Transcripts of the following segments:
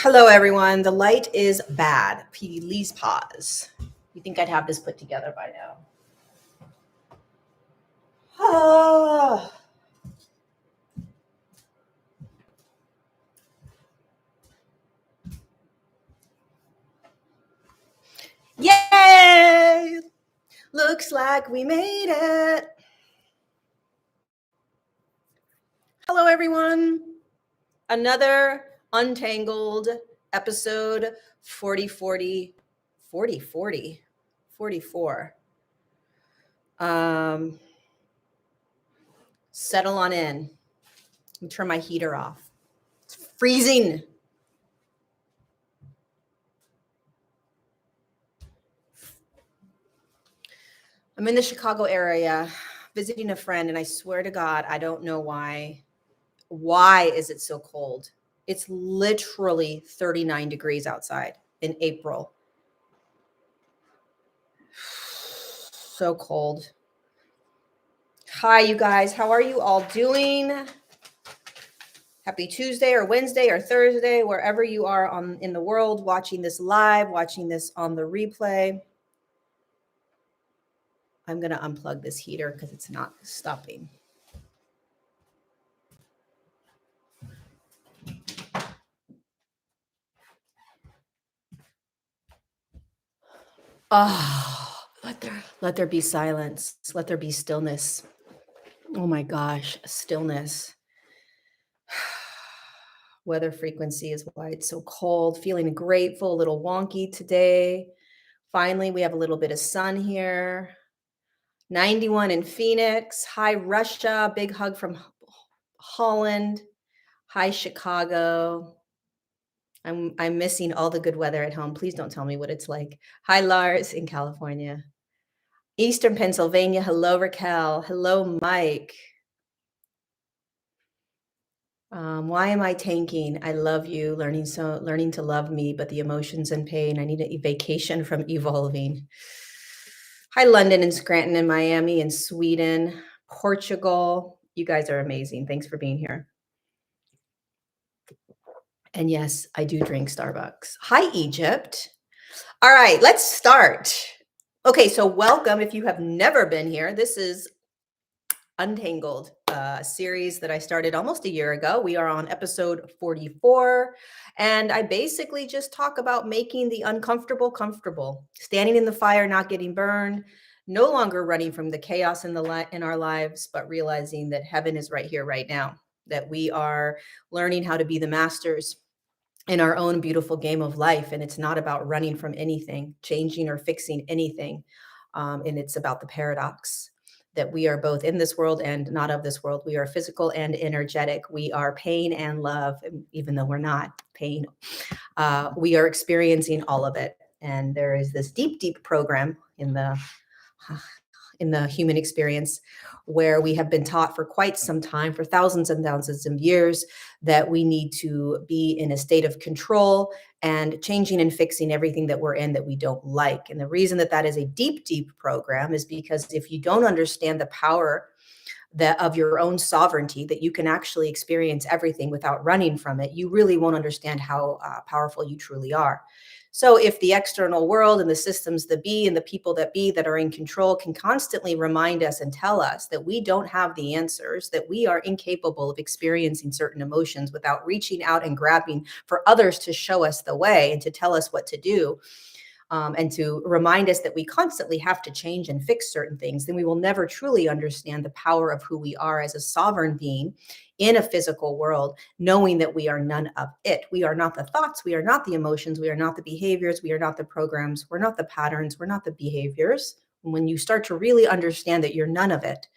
Hello, everyone. The light is bad. Please pause. You think I'd have this put together by now? Ah. Yay! Looks like we made it. Hello, everyone. Another Untangled episode 40. Settle on in. Let me turn my heater off. It's freezing. I'm in the Chicago area visiting a friend, and I swear to God, I don't know why. Why is it so cold? It's literally 39 degrees outside in April. So cold. Hi, you guys. How are you all doing? Happy Tuesday or Wednesday or Thursday, wherever you are in the world, watching this live, watching this on the replay. I'm going to unplug this heater because it's not stopping. Oh, let there be silence. Let there be stillness. Oh my gosh, stillness. Weather frequency is why it's so cold. Feeling grateful, a little wonky today. Finally, we have a little bit of sun here. 91 in Phoenix. Hi, Russia. Big hug from Holland. Hi, Chicago. I'm missing all the good weather at home. Please don't tell me what it's like. Hi, Lars in California. Eastern Pennsylvania. Hello, Raquel. Hello, Mike. Why am I tanking? I love you, learning to love me, but the emotions and pain. I need a vacation from evolving. Hi, London and Scranton and Miami and Sweden, Portugal. You guys are amazing. Thanks for being here. And yes, I do drink Starbucks. Hi, Egypt. All right, let's start. Okay, so welcome if you have never been here. This is Untangled, a series that I started almost a year ago. We are on episode 44, and I basically just talk about making the uncomfortable comfortable, standing in the fire, not getting burned, no longer running from the chaos in our lives, but realizing that heaven is right here, right now, that we are learning how to be the masters in our own beautiful game of life. And it's not about running from anything, changing or fixing anything. And it's about the paradox that we are both in this world and not of this world. We are physical and energetic. We are pain and love, even though we're not pain. We are experiencing all of it. And there is this deep, deep program in the human experience where we have been taught for quite some time, for thousands and thousands of years, that we need to be in a state of control and changing and fixing everything that we're in that we don't like. And the reason that that is a deep, deep program is because if you don't understand the power of your own sovereignty, that you can actually experience everything without running from it, you really won't understand how powerful you truly are. So if the external world and the systems that be and the people that be that are in control can constantly remind us and tell us that we don't have the answers, that we are incapable of experiencing certain emotions without reaching out and grabbing for others to show us the way and to tell us what to do, and to remind us that we constantly have to change and fix certain things, then we will never truly understand the power of who we are as a sovereign being in a physical world, knowing that we are none of it. We are not the thoughts. We are not the emotions. We are not the behaviors. We are not the programs. We're not the patterns. We're not the behaviors. When you start to really understand that you're none of it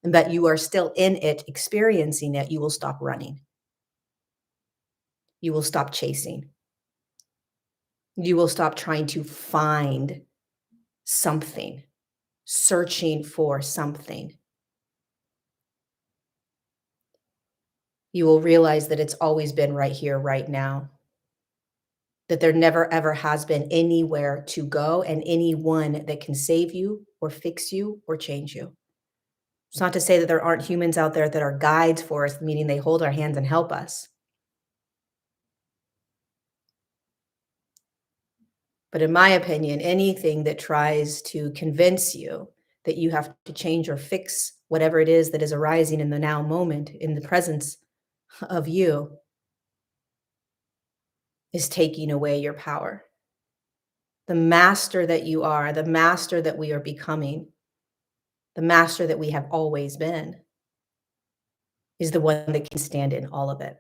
and that you are still in it, experiencing it, you will stop running. You will stop chasing. You will stop trying to find something, searching for something. You will realize that it's always been right here, right now. That there never, ever has been anywhere to go and anyone that can save you or fix you or change you. It's not to say that there aren't humans out there that are guides for us, meaning they hold our hands and help us. But in my opinion, anything that tries to convince you that you have to change or fix whatever it is that is arising in the now moment, in the presence of you, is taking away your power. The master that you are, the master that we are becoming, the master that we have always been, is the one that can stand in all of it.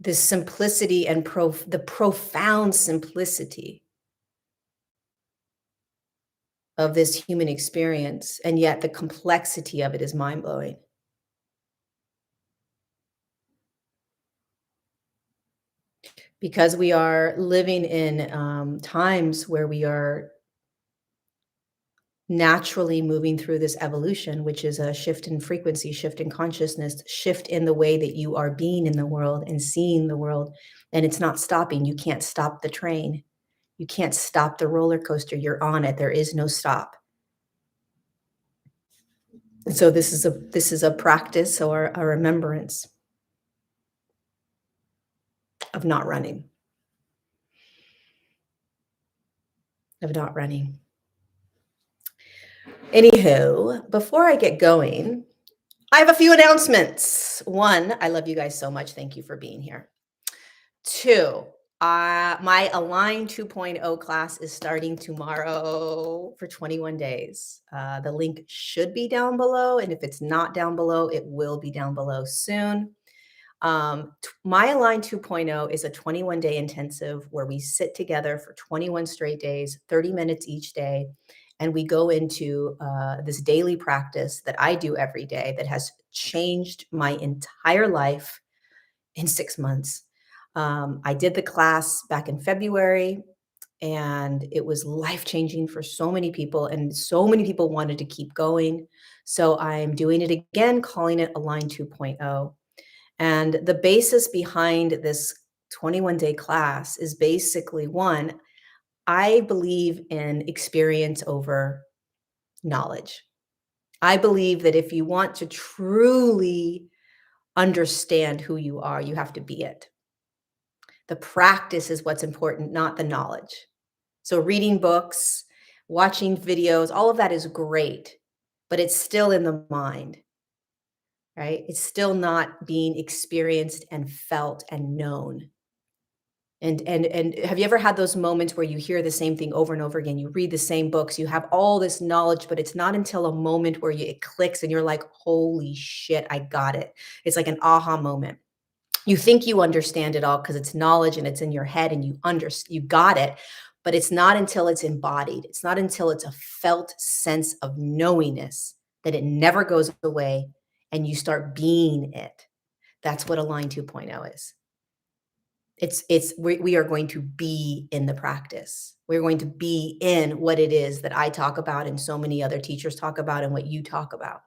This simplicity and the profound simplicity of this human experience, and yet the complexity of it is mind-blowing. Because we are living in times where we are naturally moving through this evolution, which is a shift in frequency, shift in consciousness, shift in the way that you are being in the world and seeing the world. And it's not stopping. You can't stop the train. You can't stop the roller coaster. You're on it. There is no stop. And so this is a practice or a remembrance of not running. Of not running. Anywho, before I get going, I have a few announcements. One, I love you guys so much. Thank you for being here. Two, my Align 2.0 class is starting tomorrow for 21 days. The link should be down below, and if it's not down below, it will be down below soon. My Align 2.0 is a 21-day intensive where we sit together for 21 straight days, 30 minutes each day, and we go into this daily practice that I do every day that has changed my entire life in 6 months. I did the class back in February, and it was life-changing for so many people, and so many people wanted to keep going. So I'm doing it again, calling it Align 2.0. And the basis behind this 21-day class is basically one, I believe in experience over knowledge. I believe that if you want to truly understand who you are, you have to be it. The practice is what's important, not the knowledge. So reading books, watching videos, all of that is great, but it's still in the mind, right? It's still not being experienced and felt and known. And have you ever had those moments where you hear the same thing over and over again? You read the same books, you have all this knowledge, but it's not until a moment where it clicks and you're like, holy shit, I got it. It's like an aha moment. You think you understand it all because it's knowledge and it's in your head and you got it, but it's not until it's embodied. It's not until it's a felt sense of knowingness that it never goes away and you start being it. That's what Align 2.0 is. We are going to be in the practice. We're going to be in what it is that I talk about and so many other teachers talk about and what you talk about.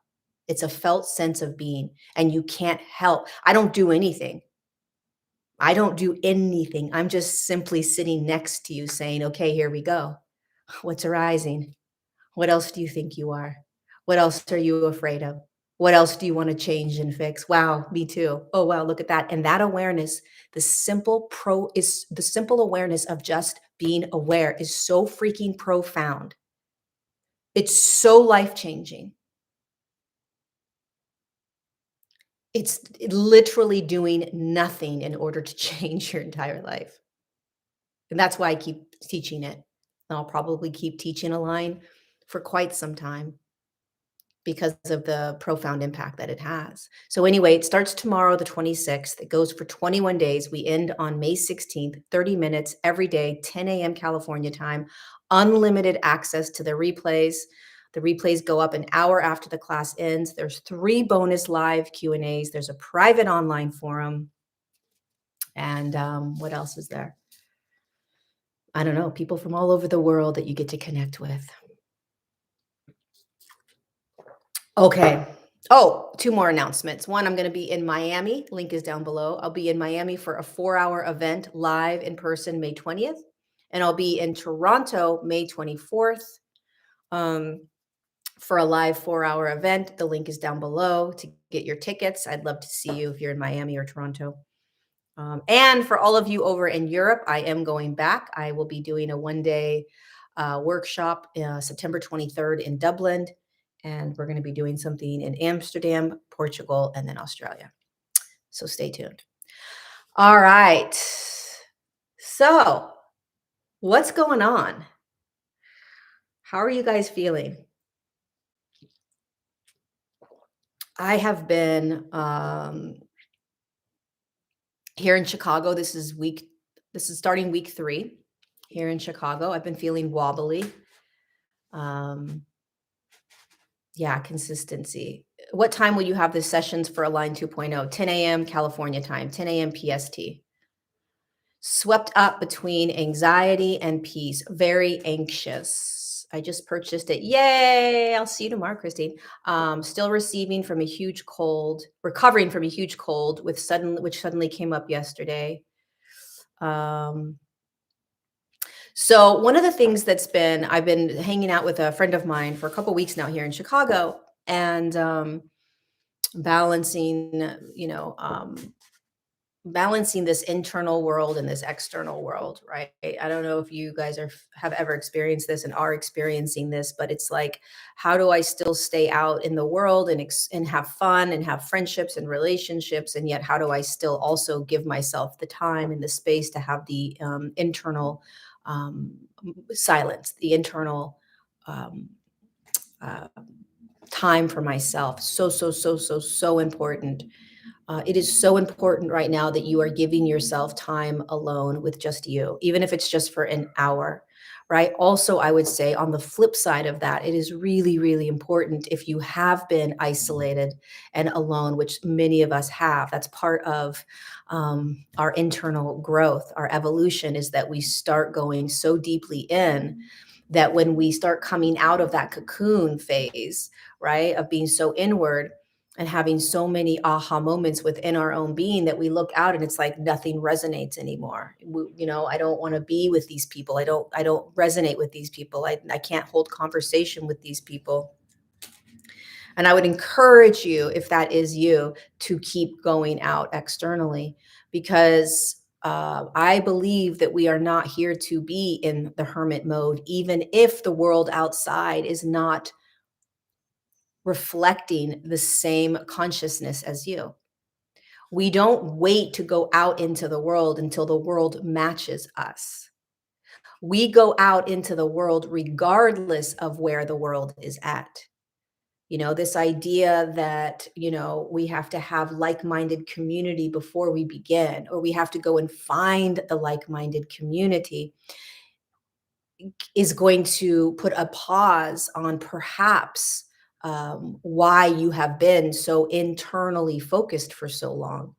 It's a felt sense of being, and you can't help. I don't do anything. I don't do anything. I'm just simply sitting next to you saying, okay, here we go. What's arising? What else do you think you are? What else are you afraid of? What else do you want to change and fix? Wow, me too. Oh, wow, look at that. And that awareness, the simple awareness of just being aware is so freaking profound. It's so life-changing. It's literally doing nothing in order to change your entire life. And that's why I keep teaching it. And I'll probably keep teaching Align for quite some time because of the profound impact that it has. So anyway, it starts tomorrow, the 26th. It goes for 21 days. We end on May 16th, 30 minutes every day, 10 a.m. California time, unlimited access to the replays. The replays go up an hour after the class ends. There's 3 bonus live Q&As. There's a private online forum. And what else is there? I don't know, people from all over the world that you get to connect with. Okay. Oh, 2 more announcements. One, I'm going to be in Miami. Link is down below. I'll be in Miami for a 4-hour event live in person May 20th. And I'll be in Toronto May 24th for a live 4-hour event. The link is down below to get your tickets. I'd love to see you if you're in Miami or Toronto. And for all of you over in Europe, I am going back. I will be doing a one-day workshop September 23rd in Dublin. And we're going to be doing something in Amsterdam, Portugal, and then Australia. So stay tuned. All right. So what's going on? How are you guys feeling? I have been here in Chicago. This is starting week 3 here in Chicago. I've been feeling wobbly. Yeah, consistency. What time will you have the sessions for Align 2.0? 10 a.m. California time, 10 a.m. PST. Swept up between anxiety and peace, very anxious. I just purchased it. Yay! I'll see you tomorrow, Christine. Still recovering from a huge cold, which suddenly came up yesterday. So one of the things I've been hanging out with a friend of mine for a couple weeks now here in Chicago, and balancing, balancing this internal world and this external world, right? I don't know if you guys have ever experienced this and are experiencing this, but it's like, how do I still stay out in the world and have fun and have friendships and relationships, and yet how do I still also give myself the time and the space to have the internal silence, the internal uh, time for myself? So important. It is so important right now that you are giving yourself time alone with just you, even if it's just for an hour, right? Also, I would say on the flip side of that, it is really, really important if you have been isolated and alone, which many of us have. That's part of our internal growth, our evolution, is that we start going so deeply in that when we start coming out of that cocoon phase, right, of being so inward, and having so many aha moments within our own being, that we look out and it's like nothing resonates anymore. I don't want to be with these people. I don't resonate with these people. I can't hold conversation with these people. And I would encourage you, if that is you, to keep going out externally, because I believe that we are not here to be in the hermit mode, even if the world outside is not reflecting the same consciousness as you. We don't wait to go out into the world until the world matches us. We go out into the world regardless of where the world is at. This idea that, we have to have like-minded community before we begin, or we have to go and find the like-minded community, is going to put a pause on perhaps why you have been so internally focused for so long,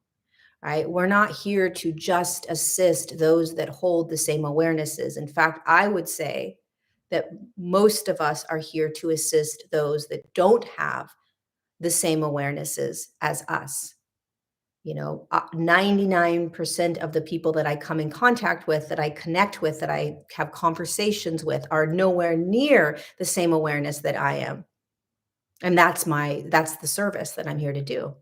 right? We're not here to just assist those that hold the same awarenesses. In fact, I would say that most of us are here to assist those that don't have the same awarenesses as us. 99% of the people that I come in contact with, that I connect with, that I have conversations with, are nowhere near the same awareness that I am. And that's the service that I'm here to do.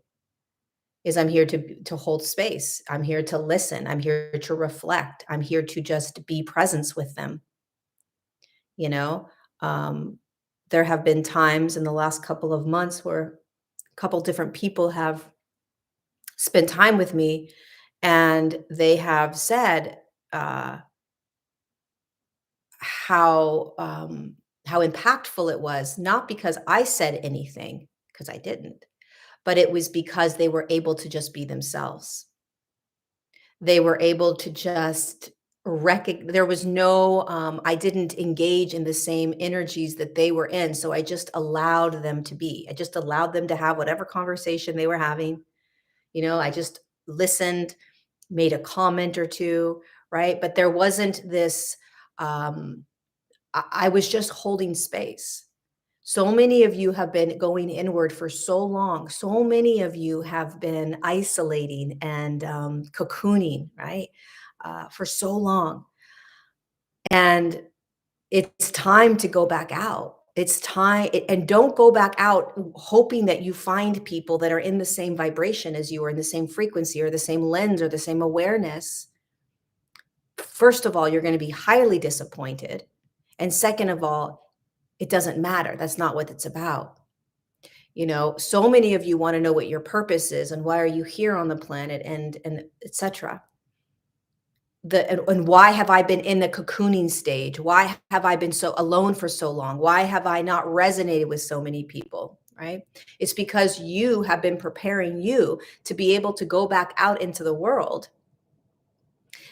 Is I'm here to hold space. I'm here to listen. I'm here to reflect. I'm here to just be presence with them. You know, there have been times in the last couple of months where a couple different people have spent time with me, and they have said how impactful it was, not because I said anything, because I didn't, but it was because they were able to just be themselves. They were able to just there was no, I didn't engage in the same energies that they were in. So I just allowed them to be. I just allowed them to have whatever conversation they were having. I just listened, made a comment or two, right? But there wasn't this, I was just holding space. So many of you have been going inward for so long. So many of you have been isolating and cocooning, right? For so long. And it's time to go back out. It's time, and don't go back out hoping that you find people that are in the same vibration as you, or in the same frequency, or the same lens, or the same awareness. First of all, you're going to be highly disappointed. And second of all, it doesn't matter. That's not what it's about. So many of you want to know what your purpose is and why are you here on the planet, and etc. And why have I been in the cocooning stage? Why have I been so alone for so long? Why have I not resonated with so many people? Right? It's because you have been preparing you to be able to go back out into the world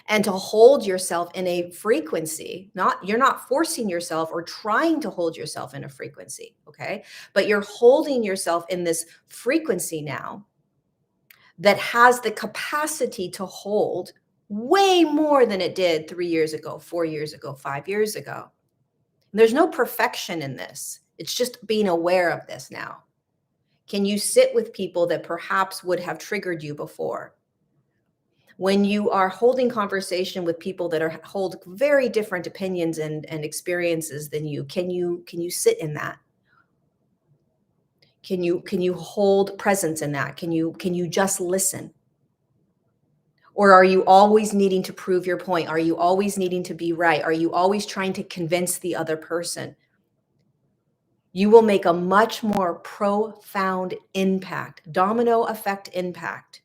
and to hold yourself in a frequency. You're not forcing yourself or trying to hold yourself in a frequency, okay? But you're holding yourself in this frequency now that has the capacity to hold way more than it did 3 years ago, 4 years ago, 5 years ago. And there's no perfection in this. It's just being aware of this now. Can you sit with people that perhaps would have triggered you before? When you are holding conversation with people that hold very different opinions and experiences than you, can you sit in that? Can you hold presence in that? Can you just listen? Or are you always needing to prove your point? Are you always needing to be right? Are you always trying to convince the other person? You will make a much more profound impact, domino effect impact,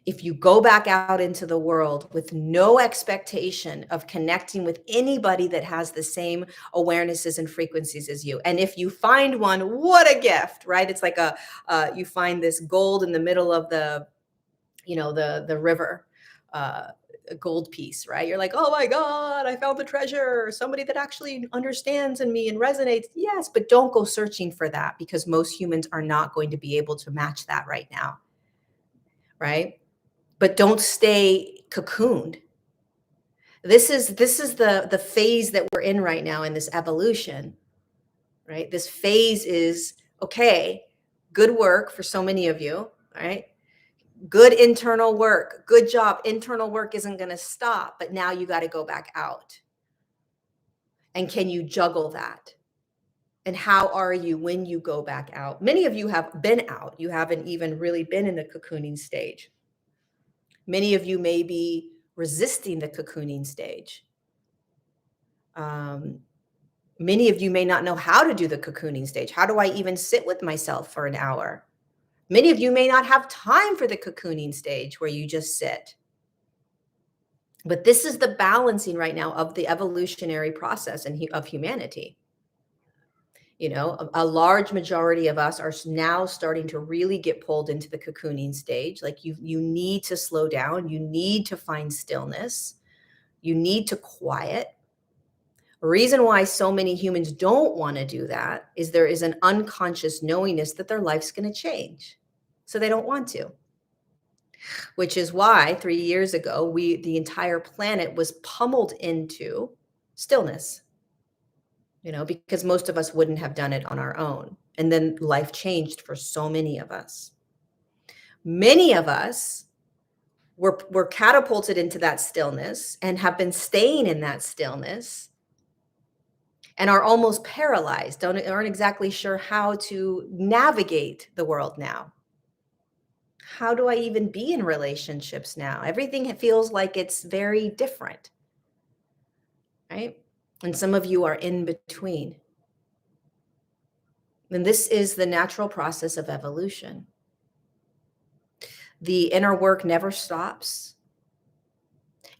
if you go back out into the world with no expectation of connecting with anybody that has the same awarenesses and frequencies as you. And if you find one, what a gift, right? It's like you find this gold in the middle of the river, a gold piece, right? You're like, oh my God, I found the treasure. Somebody that actually understands in me and resonates. Yes, but don't go searching for that, because most humans are not going to be able to match that right now, right? But don't stay cocooned. This is the phase that we're in right now in this evolution, right? This phase is, okay, good work for so many of you, right? Good internal work, good job. Internal work isn't going to stop, but now you got to go back out. And can you juggle that? And how are you when you go back out? Many of you have been out. You haven't even really been in the cocooning stage. Many of you may be resisting the cocooning stage. Many of you may not know how to do the cocooning stage. How do I even sit with myself for an hour? Many of you may not have time for the cocooning stage where you just sit. But this is the balancing right now of the evolutionary process of humanity. A large majority of us are now starting to really get pulled into the cocooning stage. Like you need to slow down. You need to find stillness. You need to quiet. The reason why so many humans don't want to do that is there is an unconscious knowingness that their life's going to change. So they don't want to. Which is why 3 years ago, the entire planet was pummeled into stillness. Because most of us wouldn't have done it on our own. And then life changed for so many of us. Many of us were catapulted into that stillness and have been staying in that stillness and are almost paralyzed, aren't exactly sure how to navigate the world now. How do I even be in relationships now? Everything feels like it's very different, right? And some of you are in between. And this is the natural process of evolution. The inner work never stops.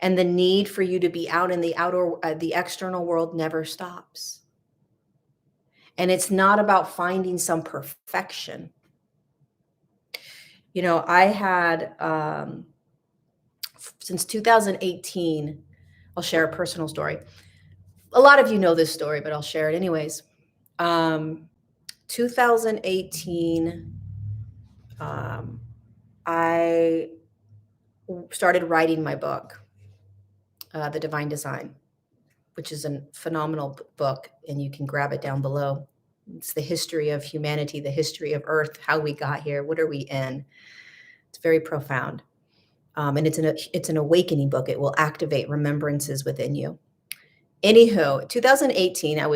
And the need for you to be out in the external world never stops. And it's not about finding some perfection. I had, since 2018, I'll share a personal story. A lot of you know this story, but I'll share it anyways. 2018, I started writing my book, The Divine Design, which is a phenomenal book, and you can grab it down below. It's the history of humanity, the history of Earth, how we got here, what are we in? It's very profound. And it's an awakening book. It will activate remembrances within you. Anywho, 2018, I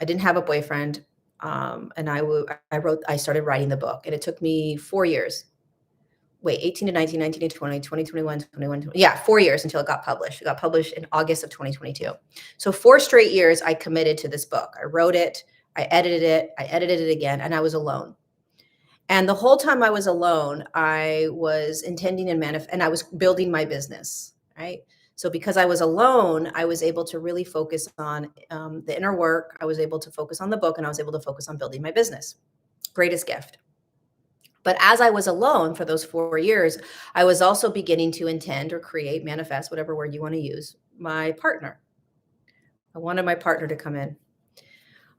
didn't have a boyfriend. And I started writing the book, and it took me 4 years. Wait, 18 to 19, 19 to 20, 20, 21, 21, 20, yeah, 4 years until it got published. It got published in August of 2022. So 4 straight years I committed to this book. I wrote it, I edited it again, and I was alone. And the whole time I was alone, I was intending and I was building my business, right? So because I was alone, I was able to really focus on the inner work. I was able to focus on the book, and I was able to focus on building my business. Greatest gift. But as I was alone for those 4 years, I was also beginning to intend or create, manifest, whatever word you want to use, my partner. I wanted my partner to come in.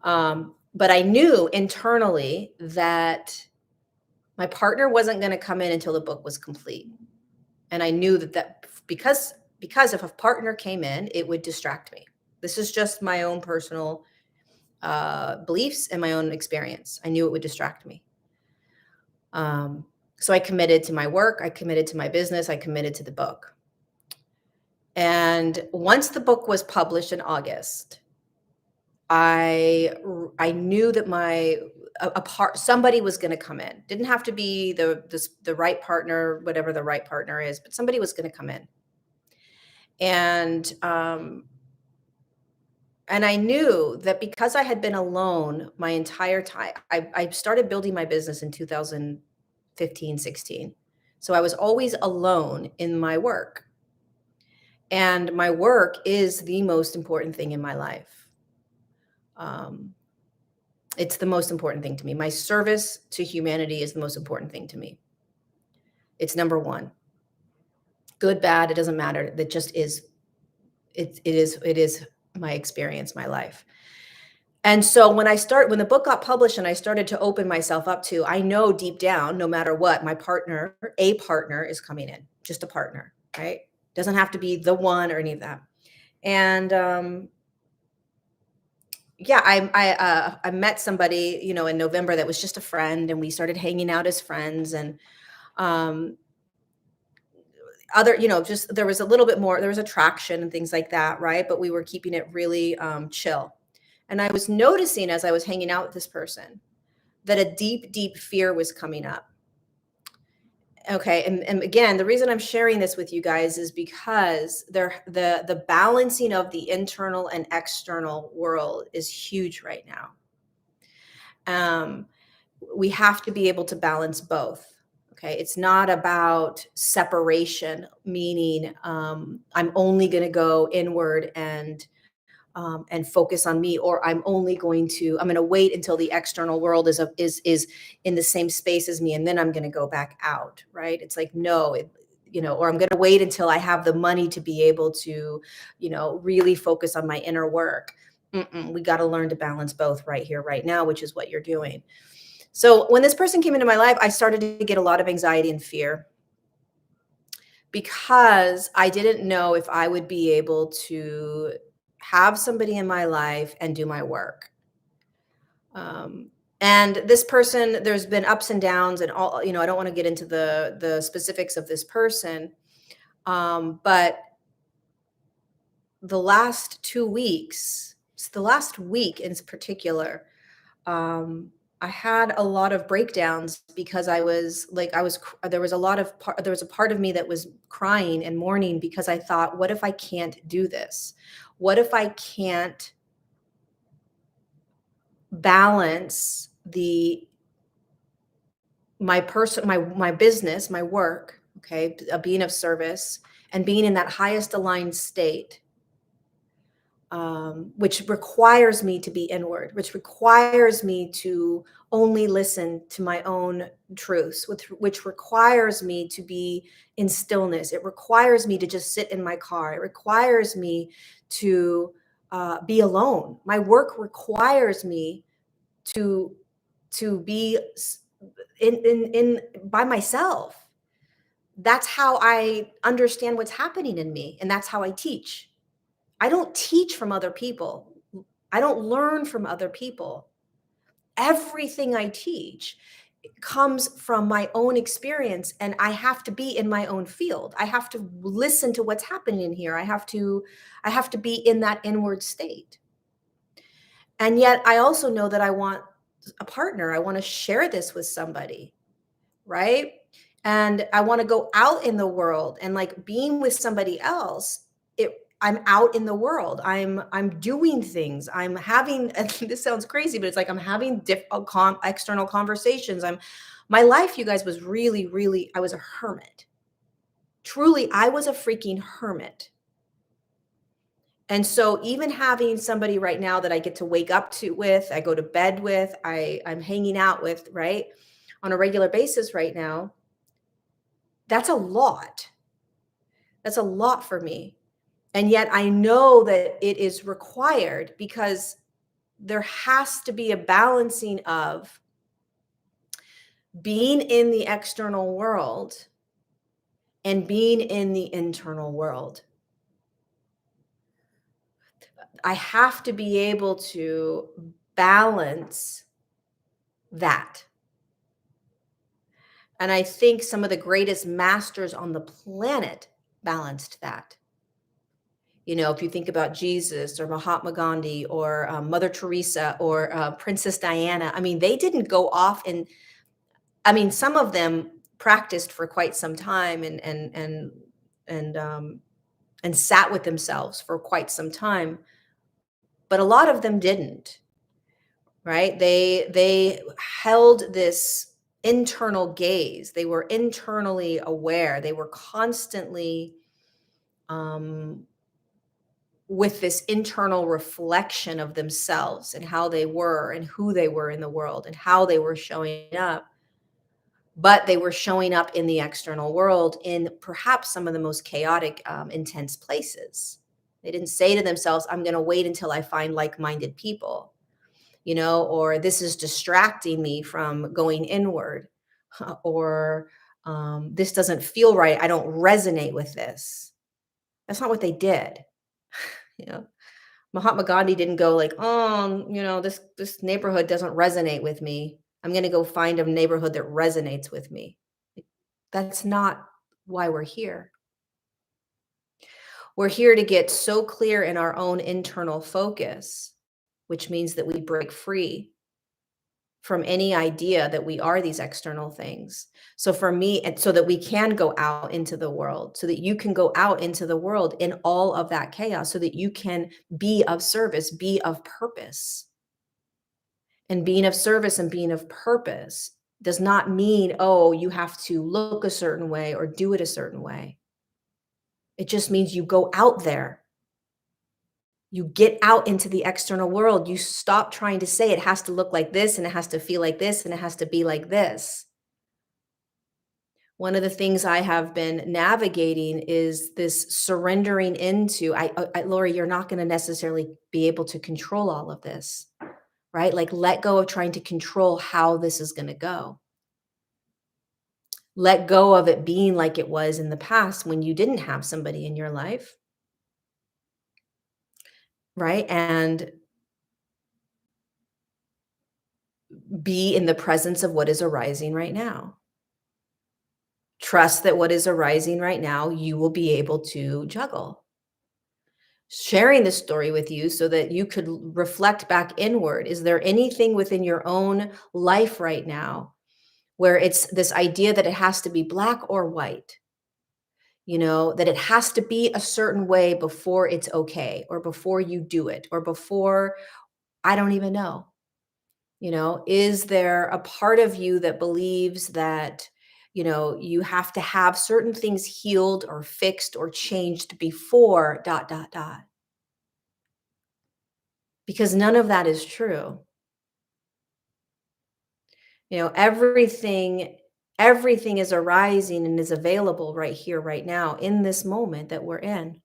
But I knew internally that my partner wasn't going to come in until the book was complete. And I knew that because if a partner came in, it would distract me. This is just my own personal beliefs and my own experience. I knew it would distract me. So I committed to my work, I committed to my business, I committed to the book. And once the book was published in August, I knew that somebody was going to come in. Didn't have to be the right partner, whatever the right partner is, but somebody was going to come in. And I knew that because I had been alone my entire time. I started building my business in 2015, 16. So I was always alone in my work. And my work is the most important thing in my life. It's the most important thing to me. My service to humanity is the most important thing to me. It's number one. Good, bad, it doesn't matter. That just is. It is my experience, my life. And so when the book got published and I started to open myself up to, I know deep down, no matter what, a partner is coming in, just a partner, right? Doesn't have to be the one or any of that. And yeah, I met somebody, in November that was just a friend, and we started hanging out as friends, and just there was a little bit more, there was attraction and things like that, right? But we were keeping it really chill. And I was noticing as I was hanging out with this person that a deep, deep fear was coming up. Okay. And again, the reason I'm sharing this with you guys is because the balancing of the internal and external world is huge right now. We have to be able to balance both. Okay. It's not about separation, meaning I'm only going to go inward and focus on me, or I'm going to wait until the external world is in the same space as me, and then I'm going to go back out. Right. It's like, no, or I'm going to wait until I have the money to be able to, really focus on my inner work. We got to learn to balance both right here, right now, which is what you're doing. So when this person came into my life, I started to get a lot of anxiety and fear because I didn't know if I would be able to have somebody in my life and do my work. And this person, there's been ups and downs and all, I don't want to get into the specifics of this person. But the last 2 weeks, the last week in particular, I had a lot of breakdowns because there was a part of me that was crying and mourning because I thought, what if I can't do this? What if I can't balance my business, my work, okay, being of service and being in that highest aligned state, which requires me to be inward, which requires me to only listen to my own truths, which requires me to be in stillness. It requires me to just sit in my car. It requires me to be alone. My work requires me to be in by myself. That's how I understand what's happening in me, and that's how I teach. I don't teach from other people. I don't learn from other people. Everything I teach comes from my own experience, and I have to be in my own field. I have to listen to what's happening in here. I have to be in that inward state. And yet I also know that I want a partner. I want to share this with somebody, right? And I want to go out in the world, and like being with somebody else, I'm out in the world. I'm doing things. I'm having and this sounds crazy, but it's like I'm having external conversations. My life, you guys, was really, really, I was a hermit. Truly, I was a freaking hermit. And so even having somebody right now that I get to wake up to with, I go to bed with, I'm hanging out with, right? On a regular basis right now, that's a lot. That's a lot for me. And yet I know that it is required, because there has to be a balancing of being in the external world and being in the internal world. I have to be able to balance that. And I think some of the greatest masters on the planet balanced that. You know, if you think about Jesus or Mahatma Gandhi or Mother Teresa or Princess Diana, I mean, they didn't go off and, I mean, some of them practiced for quite some time and sat with themselves for quite some time, but a lot of them didn't. Right? They held this internal gaze. They were internally aware. They were constantly um, with this internal reflection of themselves and how they were and who they were in the world and how they were showing up. But they were showing up in the external world in perhaps some of the most chaotic, intense places. They didn't say to themselves, I'm going to wait until I find like-minded people, you know, or this is distracting me from going inward, or this doesn't feel right. I don't resonate with this. That's not what they did. You know, Mahatma Gandhi didn't go like, oh, you know, this neighborhood doesn't resonate with me. I'm going to go find a neighborhood that resonates with me. That's not why we're here. We're here to get so clear in our own internal focus, which means that we break free from any idea that we are these external things. So for me, and so that we can go out into the world, so that you can go out into the world in all of that chaos, so that you can be of service, be of purpose. And being of service and being of purpose does not mean, oh, you have to look a certain way or do it a certain way. It just means you go out there. You get out into the external world. You stop trying to say it has to look like this and it has to feel like this and it has to be like this. One of the things I have been navigating is this surrendering into, Lori, you're not going to necessarily be able to control all of this, right? Like let go of trying to control how this is going to go. Let go of it being like it was in the past when you didn't have somebody in your life, right? And be in the presence of what is arising right now. Trust that what is arising right now, you will be able to juggle. Sharing this story with you so that you could reflect back inward. Is there anything within your own life right now where it's this idea that it has to be black or white? You know, that it has to be a certain way before it's okay, or before you do it, or before, I don't even know. You know, is there a part of you that believes that, you know, you have to have certain things healed or fixed or changed before ... Because none of that is true. You know, everything is arising and is available right here, right now, in this moment that we're in.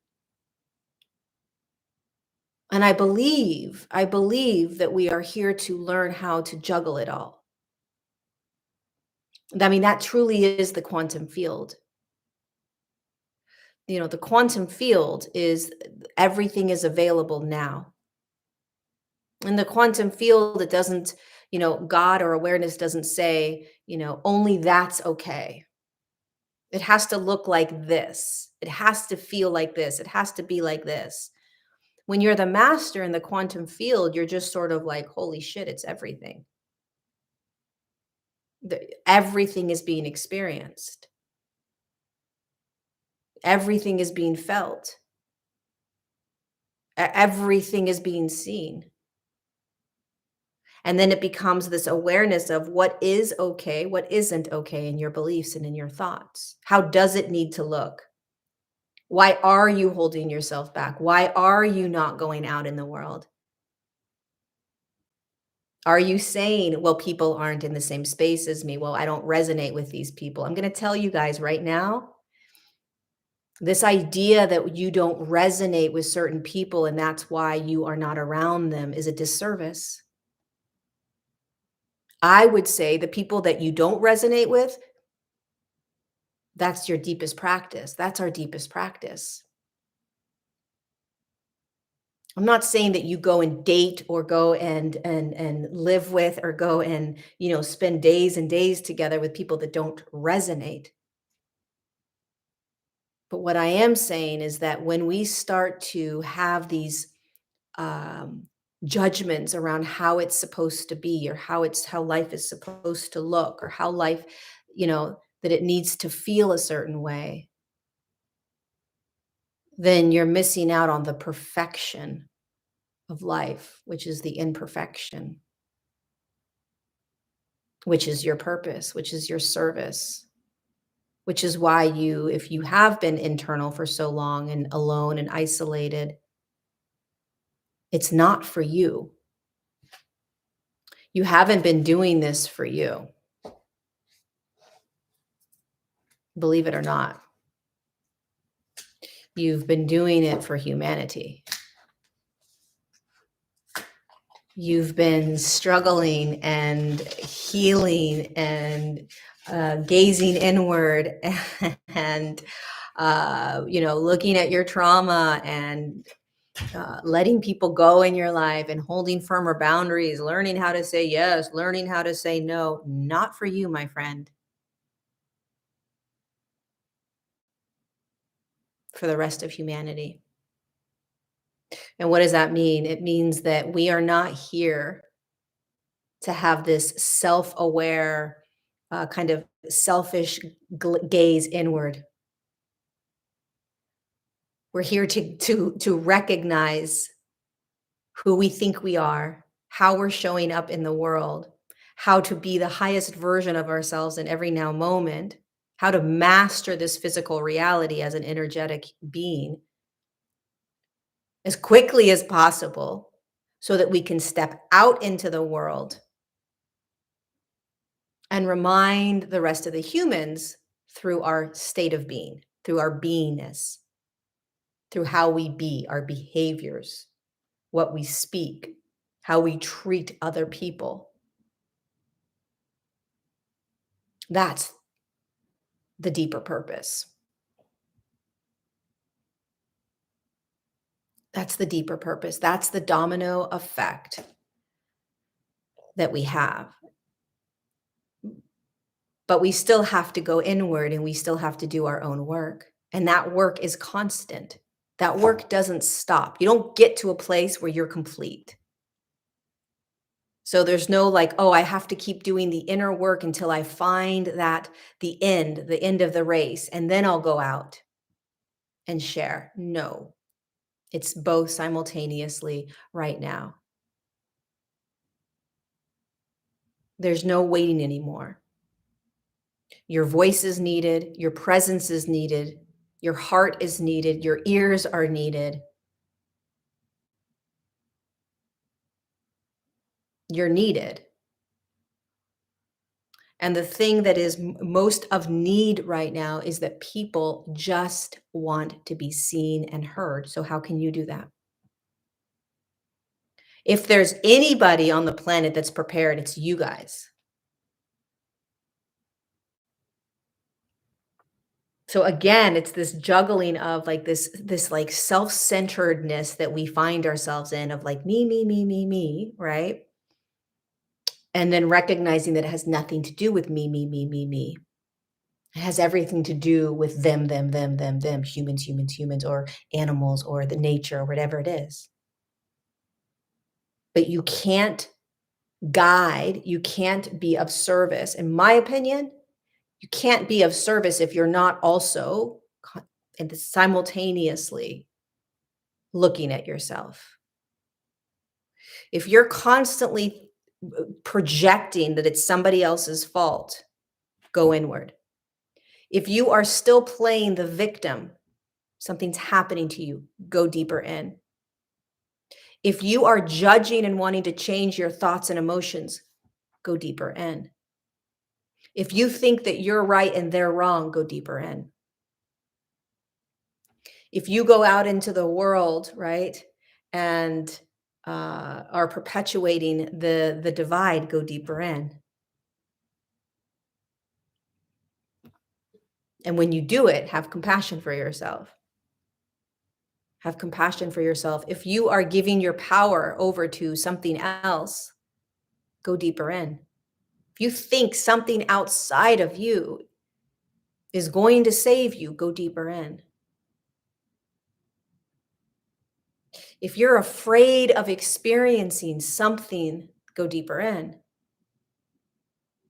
And I believe that we are here to learn how to juggle it all. I mean, that truly is the quantum field. You know, the quantum field is everything is available now. In the quantum field, it doesn't, God or awareness doesn't say, only that's okay. It has to look like this. It has to feel like this. It has to be like this. When you're the master in the quantum field, you're just sort of like, holy shit, it's everything. Everything is being experienced. Everything is being felt. Everything is being seen. And then it becomes this awareness of what is okay, what isn't okay in your beliefs and in your thoughts. How does it need to look? Why are you holding yourself back? Why are you not going out in the world? Are you saying, well, people aren't in the same space as me? Well, I don't resonate with these people. I'm going to tell you guys right now, this idea that you don't resonate with certain people and that's why you are not around them is a disservice. I would say the people that you don't resonate with, that's your deepest practice. That's our deepest practice. I'm not saying that you go and date or go and live with or go and, spend days and days together with people that don't resonate. But what I am saying is that when we start to have these um, judgments around how it's supposed to be or how life is supposed to look or how life, that it needs to feel a certain way, then you're missing out on the perfection of life, which is the imperfection, which is your purpose, which is your service, which is why if you have been internal for so long and alone and isolated, it's not for you. You haven't been doing this for you. Believe it or not. You've been doing it for humanity. You've been struggling and healing and gazing inward and, looking at your trauma and letting people go in your life and holding firmer boundaries, learning how to say yes, learning how to say no. Not for you, my friend. For the rest of humanity. And what does that mean? It means that we are not here to have this self-aware, kind of selfish gaze inward. We're here to recognize who we think we are, how we're showing up in the world, how to be the highest version of ourselves in every now moment, how to master this physical reality as an energetic being as quickly as possible so that we can step out into the world and remind the rest of the humans through our state of being, through our beingness, through how we be, our behaviors, what we speak, how we treat other people. That's the deeper purpose. That's the deeper purpose. That's the domino effect that we have. But we still have to go inward and we still have to do our own work. And that work is constant. That work doesn't stop. You don't get to a place where you're complete. So there's no like, oh, I have to keep doing the inner work until I find the end of the race, and then I'll go out and share. No, it's both simultaneously right now. There's no waiting anymore. Your voice is needed. Your presence is needed. Your heart is needed. Your ears are needed. You're needed. And the thing that is most of need right now is that people just want to be seen and heard. So how can you do that? If there's anybody on the planet that's prepared, it's you guys. So again, it's this juggling of like this like self-centeredness that we find ourselves in of like me, right? And then recognizing that it has nothing to do with me, me, me, me, me. It has everything to do with them, humans, humans, humans, or animals, or the nature, or whatever it is. But you can't guide, you can't be of service. In my opinion, you can't be of service if you're not also and simultaneously looking at yourself. If you're constantly projecting that it's somebody else's fault, go inward. If you are still playing the victim, something's happening to you, go deeper in. If you are judging and wanting to change your thoughts and emotions, go deeper in. If you think that you're right and they're wrong, go deeper in. If you go out into the world, right, and are perpetuating the divide, go deeper in. And when you do it, have compassion for yourself. Have compassion for yourself. If you are giving your power over to something else, go deeper in. If you think something outside of you is going to save you, go deeper in. If you're afraid of experiencing something, go deeper in.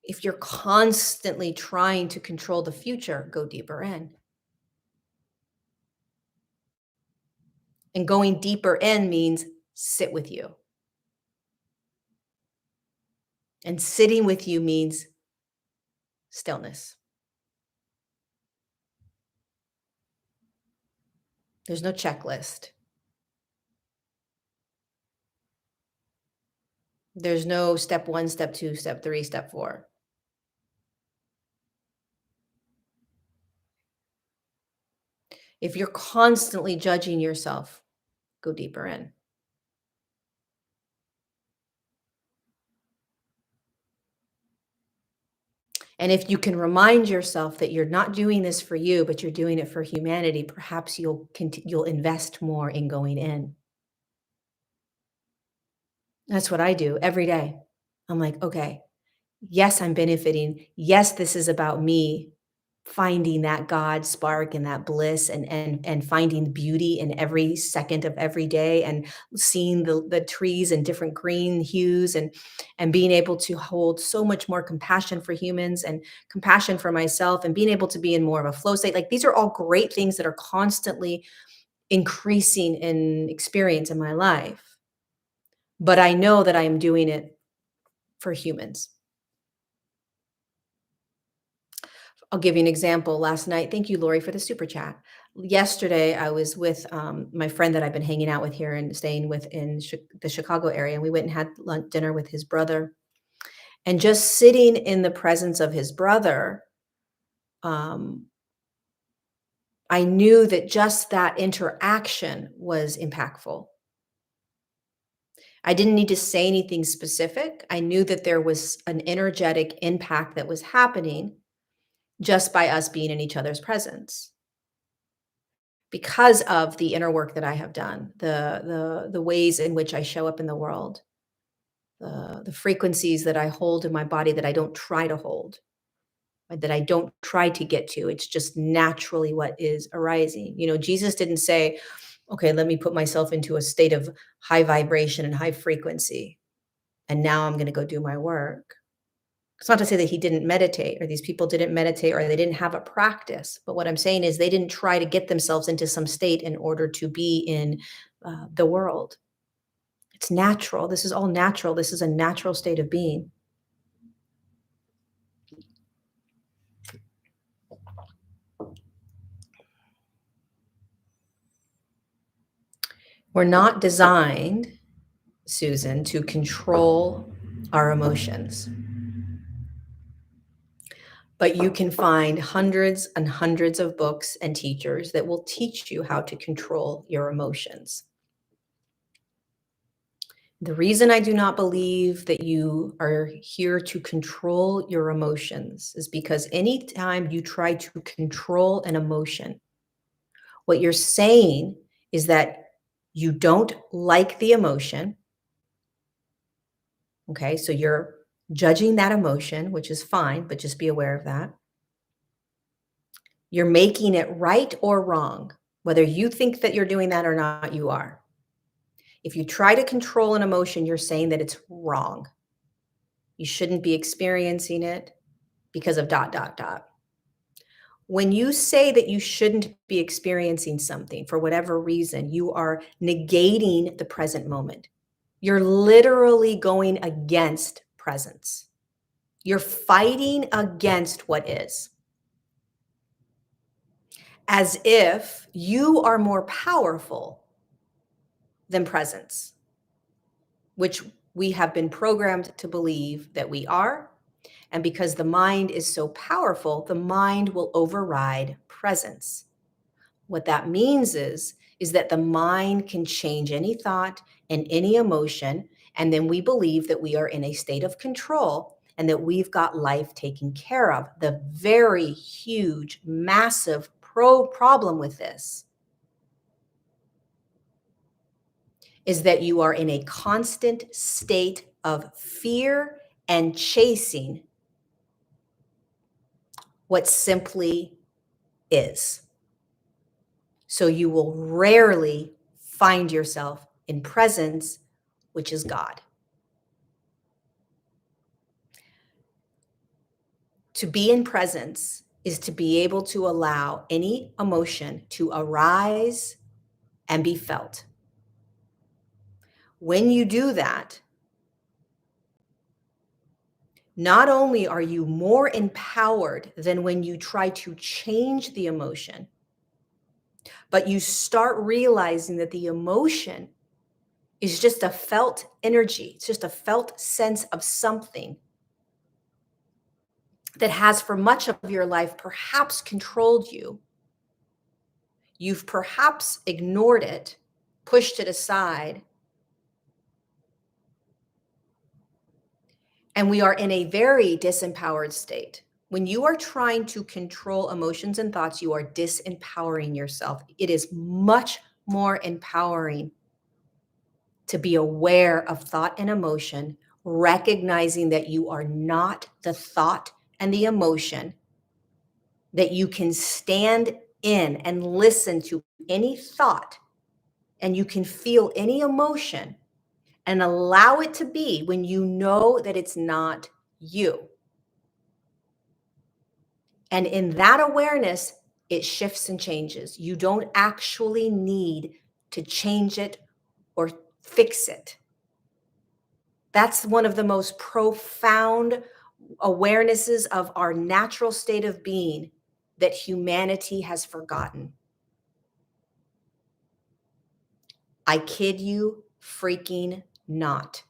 If you're constantly trying to control the future, go deeper in. And going deeper in means sit with you. And sitting with you means stillness. There's no checklist. There's no step 1, step 2, step 3, step 4. If you're constantly judging yourself, go deeper in. And if you can remind yourself that you're not doing this for you, but you're doing it for humanity, perhaps you'll invest more in going in. That's what I do every day. I'm like, okay, yes, I'm benefiting. Yes, this is about me finding that God spark and that bliss and finding beauty in every second of every day and seeing the trees in different green hues and being able to hold so much more compassion for humans and compassion for myself and being able to be in more of a flow state. Like these are all great things that are constantly increasing in experience in my life. But I know that I am doing it for humans. I'll give you an example. Last night, thank you, Lori, for the super chat. Yesterday, I was with my friend that I've been hanging out with here and staying with in the Chicago area. And we went and had dinner with his brother. And just sitting in the presence of his brother, I knew that just that interaction was impactful. I didn't need to say anything specific. I knew that there was an energetic impact that was happening just by us being in each other's presence. Because of the inner work that I have done, the ways in which I show up in the world, the frequencies that I hold in my body that I don't try to hold, that I don't try to get to. It's just naturally what is arising. You know, Jesus didn't say, okay, let me put myself into a state of high vibration and high frequency, and now I'm going to go do my work. It's not to say that he didn't meditate or these people didn't meditate or they didn't have a practice. But what I'm saying is they didn't try to get themselves into some state in order to be in the world. It's natural. This is all natural. This is a natural state of being. We're not designed, Susan, to control our emotions. But you can find hundreds and hundreds of books and teachers that will teach you how to control your emotions. The reason I do not believe that you are here to control your emotions is because anytime you try to control an emotion, what you're saying is that you don't like the emotion. Okay, so you're judging that emotion, which is fine, but just be aware of that. You're making it right or wrong. Whether you think that you're doing that or not, you are. If you try to control an emotion, you're saying that it's wrong. You shouldn't be experiencing it because of ... When you say that you shouldn't be experiencing something for whatever reason, you are negating the present moment. You're literally going against presence. You're fighting against what is, as if you are more powerful than presence, which we have been programmed to believe that we are. And because the mind is so powerful, the mind will override presence. What that means is that the mind can change any thought and any emotion, and then we believe that we are in a state of control and that we've got life taken care of. The very huge, massive problem with this is that you are in a constant state of fear and chasing what simply is. So you will rarely find yourself in presence, which is God. To be in presence is to be able to allow any emotion to arise and be felt. When you do that, not only are you more empowered than when you try to change the emotion, but you start realizing that the emotion is just a felt energy. It's just a felt sense of something that has for much of your life perhaps controlled you. You've perhaps ignored it, pushed it aside, and we are in a very disempowered state. When you are trying to control emotions and thoughts, you are disempowering yourself. It is much more empowering to be aware of thought and emotion, recognizing that you are not the thought and the emotion, that you can stand in and listen to any thought, and you can feel any emotion and allow it to be when you know that it's not you. And in that awareness, it shifts and changes. You don't actually need to change it or fix it. That's one of the most profound awarenesses of our natural state of being that humanity has forgotten. I kid you freaking not.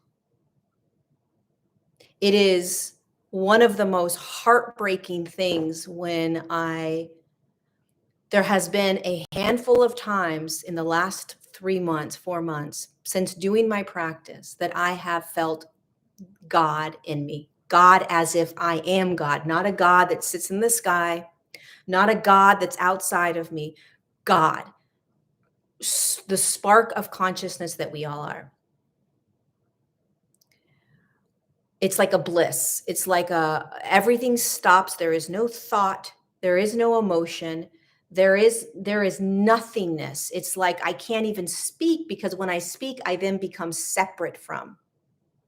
It is one of the most heartbreaking things when there has been a handful of times in the last 3 months, 4 months, since doing my practice, that I have felt God in me. God as if I am God, not a God that sits in the sky, not a God that's outside of me. God, the spark of consciousness that we all are. It's like a bliss. It's like everything stops. There is no thought. There is no emotion. There is nothingness. It's like I can't even speak, because when I speak, I then become separate from.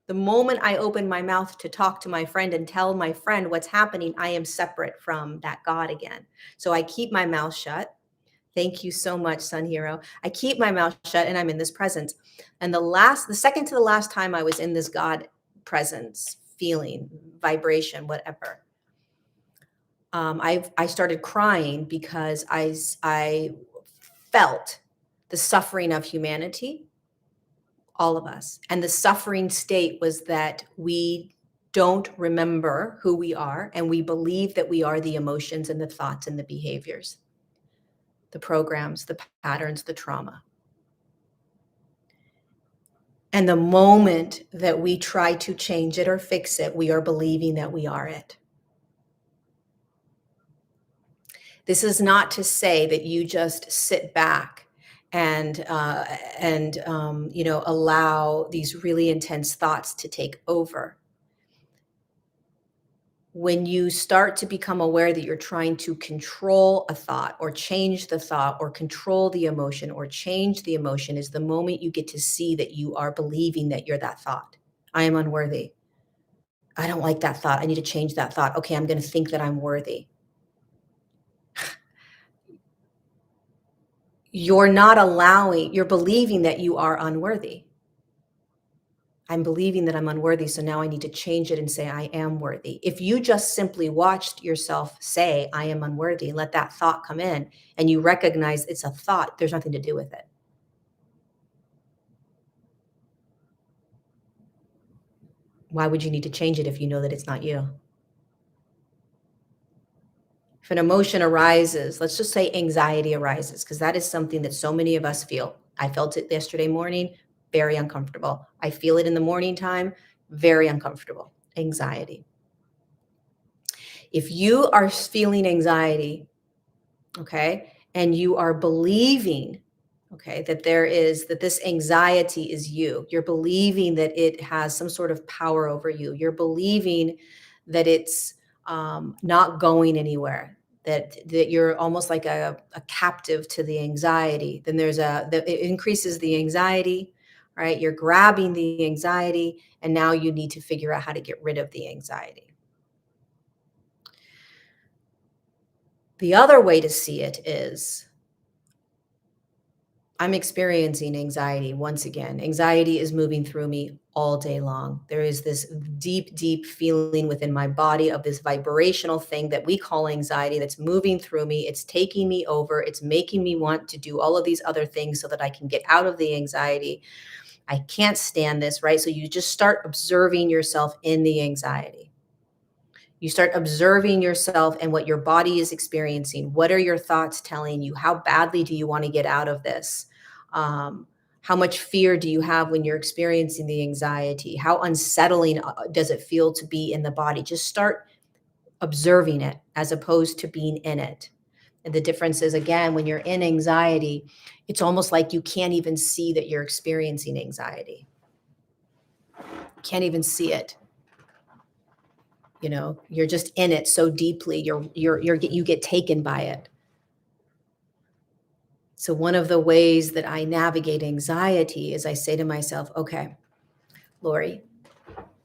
The moment I open my mouth to talk to my friend and tell my friend what's happening, I am separate from that God again. So I keep my mouth shut. Thank you so much, Sun Hero. I keep my mouth shut and I'm in this presence. And the second to the last time I was in this God presence, feeling, vibration, whatever, I started crying because I felt the suffering of humanity, all of us. And the suffering state was that we don't remember who we are, and we believe that we are the emotions and the thoughts and the behaviors, the programs, the patterns, the trauma. And the moment that we try to change it or fix it, we are believing that we are it. This is not to say that you just sit back and allow these really intense thoughts to take over. When you start to become aware that you're trying to control a thought or change the thought or control the emotion or change the emotion is the moment you get to see that you are believing that you're that thought. I am unworthy. I don't like that thought. I need to change that thought. Okay, I'm going to think that I'm worthy. You're believing that you are unworthy. I'm believing that I'm unworthy, so now I need to change it and say, I am worthy. If you just simply watched yourself say, I am unworthy, and let that thought come in, and you recognize it's a thought, there's nothing to do with it. Why would you need to change it if you know that it's not you? If an emotion arises, let's just say anxiety arises, because that is something that so many of us feel. I felt it yesterday morning, very uncomfortable. I feel it in the morning time, very uncomfortable. Anxiety. If you are feeling anxiety, okay, and you are believing, okay, that this anxiety is you're believing that it has some sort of power over you're believing that it's not going anywhere, that you're almost like a captive to the anxiety, then it increases the anxiety, right? You're grabbing the anxiety, and now you need to figure out how to get rid of the anxiety. The other way to see it is, I'm experiencing anxiety once again. Anxiety is moving through me all day long. There is this deep, deep feeling within my body of this vibrational thing that we call anxiety that's moving through me. It's taking me over. It's making me want to do all of these other things so that I can get out of the anxiety. I can't stand this, right? So you just start observing yourself in the anxiety. You start observing yourself and what your body is experiencing. What are your thoughts telling you? How badly do you want to get out of this? How much fear do you have when you're experiencing the anxiety? How unsettling does it feel to be in the body? Just start observing it as opposed to being in it. And the difference is, again, when you're in anxiety, it's almost like you can't even see that you're experiencing anxiety. You can't even see it. You're just in it so deeply. You get taken by it. So one of the ways that I navigate anxiety is I say to myself, okay, Lori,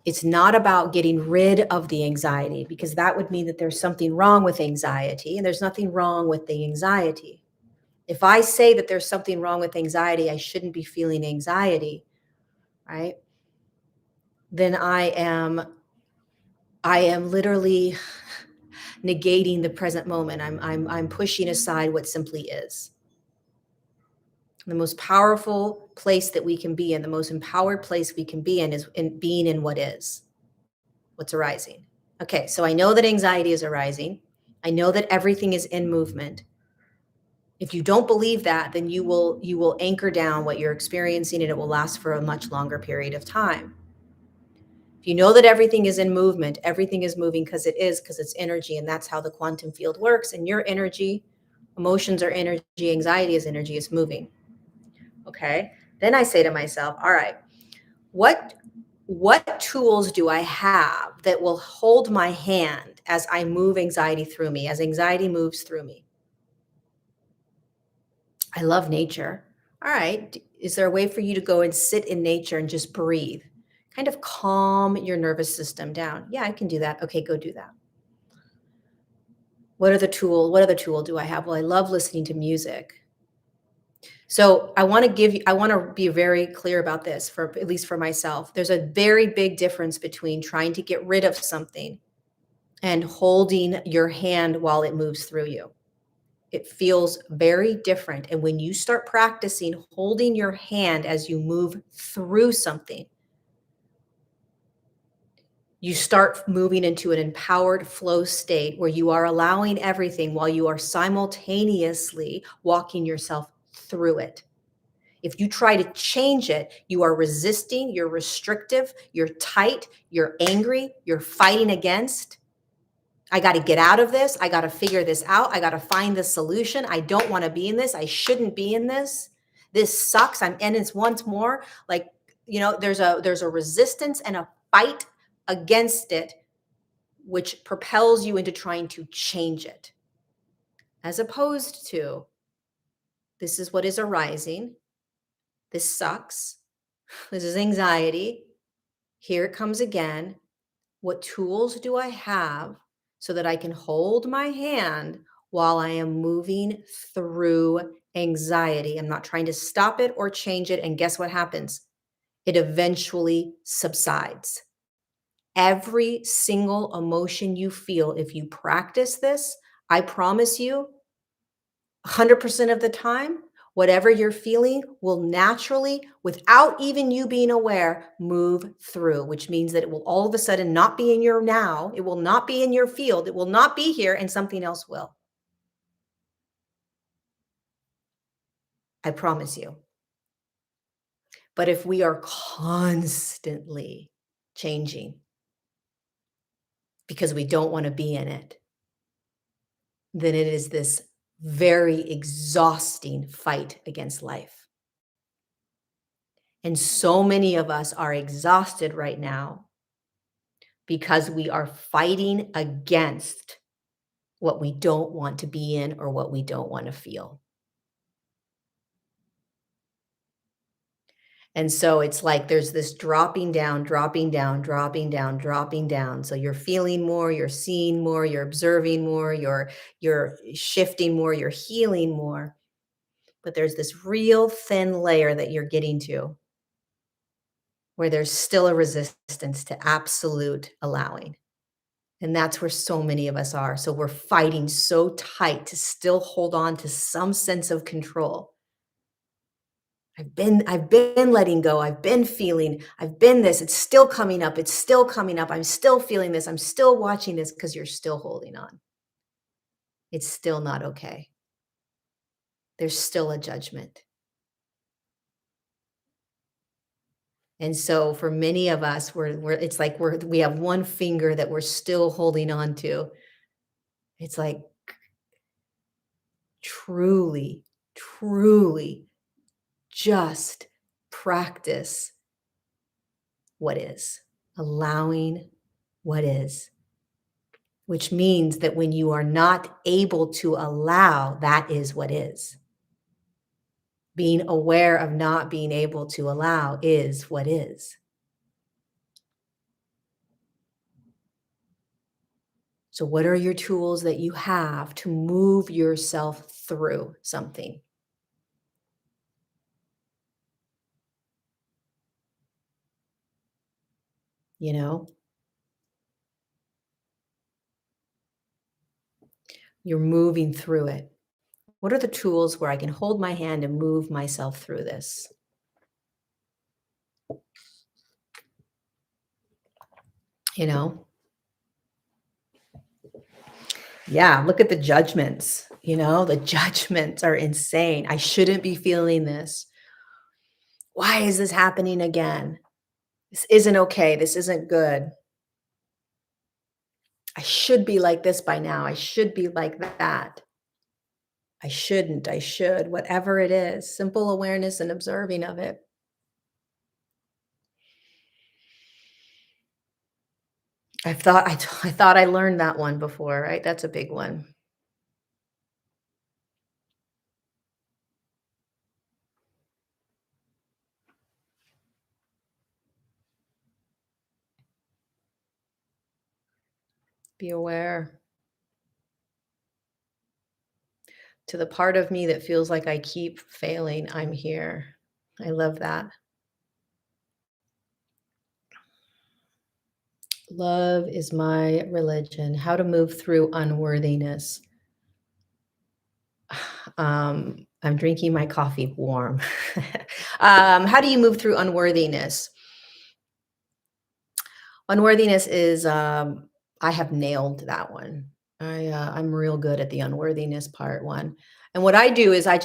it's not about getting rid of the anxiety, because that would mean that there's something wrong with anxiety, and there's nothing wrong with the anxiety. If I say that there's something wrong with anxiety, I shouldn't be feeling anxiety, right? Then I am literally negating the present moment. I'm pushing aside what simply is. The most powerful place that we can be in, the most empowered place we can be in, is in being in what is, what's arising. Okay, so I know that anxiety is arising. I know that everything is in movement. If you don't believe that, then you will anchor down what you're experiencing, and it will last for a much longer period of time. If you know that everything is in movement, everything is moving because it's energy, and that's how the quantum field works. And your energy, emotions are energy, anxiety is energy, it's moving. Okay. Then I say to myself, all right, what tools do I have that will hold my hand as I move anxiety through me, as anxiety moves through me? I love nature. All right. Is there a way for you to go and sit in nature and just breathe? Kind of calm your nervous system down. Yeah, I can do that. Okay, go do that. What other tool do I have? Well, I love listening to music. So I want to be very clear about this, for at least for myself. There's a very big difference between trying to get rid of something and holding your hand while it moves through you. It feels very different. And when you start practicing holding your hand as you move through something, you start moving into an empowered flow state where you are allowing everything while you are simultaneously walking yourself through it. If you try to change it, you are resisting, you're restrictive, you're tight, you're angry, you're fighting against. I got to get out of this. I got to figure this out. I got to find the solution. I don't want to be in this. I shouldn't be in this. This sucks. And it's once more like, there's a resistance and a fight against it which propels you into trying to change it, as opposed to, this is what is arising. This sucks. This is anxiety. Here it comes again. What tools do I have so that I can hold my hand while I am moving through anxiety? I'm not trying to stop it or change it. And guess what happens? It eventually subsides. Every single emotion you feel, if you practice this, I promise you, 100% of the time, whatever you're feeling will naturally, without even you being aware, move through, which means that it will all of a sudden not be in your now. It will not be in your field. It will not be here, and something else will. I promise you. But if we are constantly changing because we don't want to be in it, then it is this very exhausting fight against life. And so many of us are exhausted right now because we are fighting against what we don't want to be in or what we don't want to feel. And so it's like there's this dropping down, dropping down, dropping down, dropping down. So you're feeling more, you're seeing more, you're observing more, you're shifting more, you're healing more. But there's this real thin layer that you're getting to where there's still a resistance to absolute allowing. And that's where so many of us are. So we're fighting so tight to still hold on to some sense of control. I've been letting go. I've been feeling, I've been this. It's still coming up. It's still coming up. I'm still feeling this. I'm still watching this because you're still holding on. It's still not okay. There's still a judgment. And so for many of us, it's like we have one finger that we're still holding on to. It's like truly, truly just practice what is, allowing what is, which means that when you are not able to allow, that is what is. Being aware of not being able to allow is what is. So what are your tools that you have to move yourself through something? You know, you're moving through it. What are the tools where I can hold my hand and move myself through this? You know? Yeah, look at the judgments. The judgments are insane. I shouldn't be feeling this. Why is this happening again? This isn't okay. This isn't good. I should be like this by now. I should be like that. I shouldn't. I should. Whatever it is, simple awareness and observing of it. I thought I learned that one before, right? That's a big one. Be aware. To the part of me that feels like I keep failing, I'm here. I love that. Love is my religion. How to move through unworthiness. I'm drinking my coffee warm. How do you move through unworthiness? Unworthiness is, I have nailed that one. I'm real good at the unworthiness part one. And what I do is I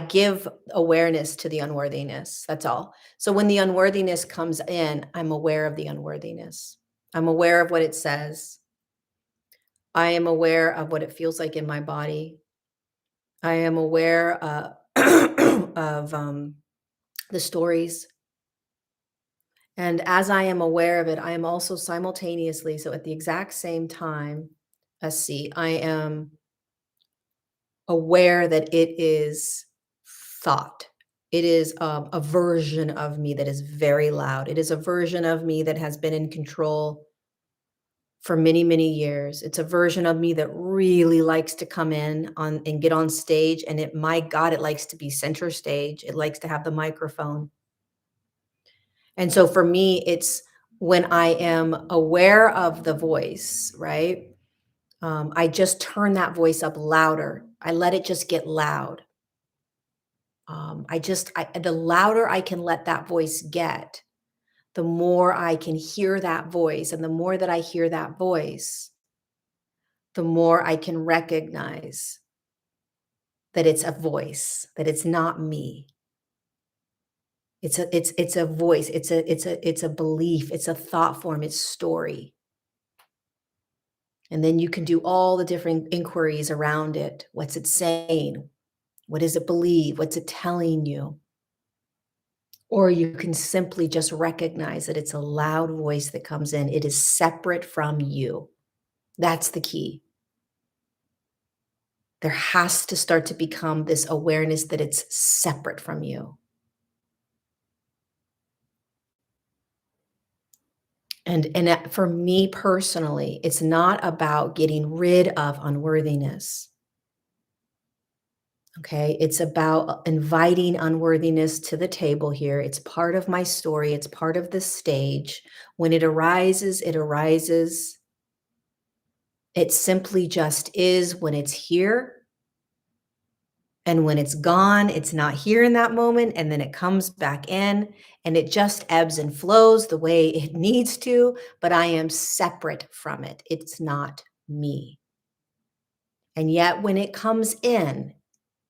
give awareness to the unworthiness. That's all. So when the unworthiness comes in, I'm aware of the unworthiness. I'm aware of what it says. I am aware of what it feels like in my body. I am aware of the stories. And as I am aware of it, I am also simultaneously, so at the exact same time as C, I am aware that it is thought. It is a version of me that is very loud. It is a version of me that has been in control for many, many years. It's a version of me that really likes to come in on and get on stage. And it, my God, it likes to be center stage. It likes to have the microphone. And so for me, it's when I am aware of the voice, right? I just turn that voice up louder. I let it just get loud. The louder I can let that voice get, the more I can hear that voice. And the more that I hear that voice, the more I can recognize that it's a voice, that it's not me. It's a voice, it's a belief, it's a thought form, it's story. And then you can do all the different inquiries around it. What's it saying? What does it believe? What's it telling you? Or you can simply just recognize that it's a loud voice that comes in. It is separate from you. That's the key. There has to start to become this awareness that it's separate from you. And for me personally, it's not about getting rid of unworthiness. Okay, it's about inviting unworthiness to the table here. It's part of my story, it's part of the stage. When it arises, it arises. It simply just is when it's here. And when it's gone, it's not here in that moment. And then it comes back in and it just ebbs and flows the way it needs to. But I am separate from it. It's not me. And yet, when it comes in,